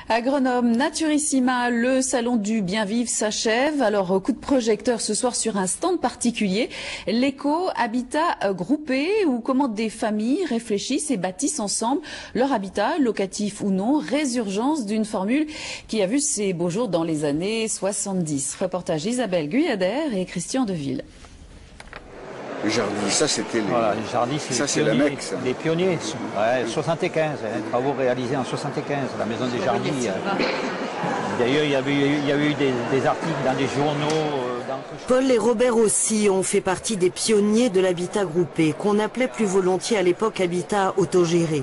À Grenoble, Naturissima, le salon du bien-vivre s'achève. Alors, coup de projecteur ce soir sur un stand particulier. L'éco-habitat groupé où comment des familles réfléchissent et bâtissent ensemble leur habitat, locatif ou non, résurgence d'une formule qui a vu ses beaux jours dans les années 70. Reportage Isabelle Guyader et Christian Deville. Le Jardy, ça c'était les... Voilà, le Jardy, c'est la Mecque, ça. Les pionniers, ouais, 75, travaux réalisés en 75, la maison des Jardy. D'ailleurs, il y a eu des articles dans des journaux. Paul et Robert aussi ont fait partie des pionniers de l'habitat groupé, qu'on appelait plus volontiers à l'époque habitat autogéré.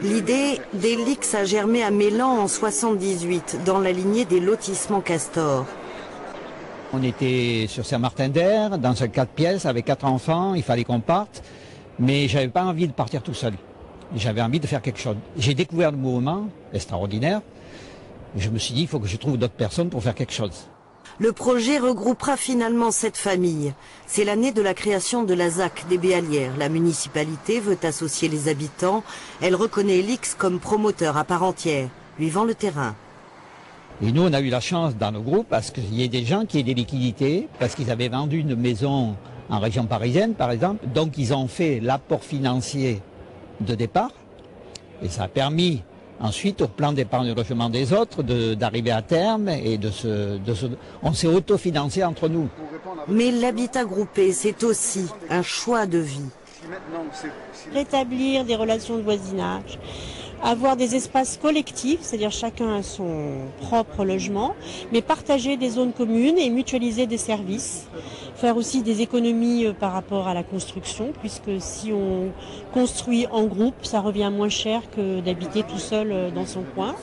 L'idée d'Elix a germé à Mélan en 78, dans la lignée des lotissements Castor. On était sur Saint-Martin-d'Air, dans un 4 pièces avec 4 enfants, il fallait qu'on parte, mais j'avais pas envie de partir tout seul. J'avais envie de faire quelque chose. J'ai découvert le mouvement extraordinaire. Je me suis dit, il faut que je trouve d'autres personnes pour faire quelque chose. Le projet regroupera finalement 7 familles. C'est l'année de la création de la ZAC des Béalières. La municipalité veut associer les habitants. Elle reconnaît Elix comme promoteur à part entière, lui vend le terrain. Et nous, on a eu la chance dans nos groupes parce qu'il y a des gens qui aient des liquidités, parce qu'ils avaient vendu une maison en région parisienne, par exemple. Donc, ils ont fait l'apport financier de départ. Et ça a permis ensuite, au plan d'épargne logement des autres, d'arriver à terme et on s'est autofinancé entre nous. Mais l'habitat groupé, c'est aussi un choix de vie. Rétablir des relations de voisinage, avoir des espaces collectifs, c'est-à-dire chacun a son propre logement, mais partager des zones communes et mutualiser des services. Faire aussi des économies par rapport à la construction, puisque si on construit en groupe, ça revient moins cher que d'habiter tout seul dans son coin.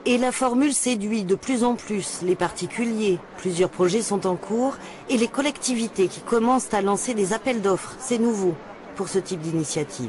Et la formule séduit de plus en plus les particuliers. Plusieurs projets sont en cours et les collectivités qui commencent à lancer des appels d'offres. C'est nouveau pour ce type d'initiative.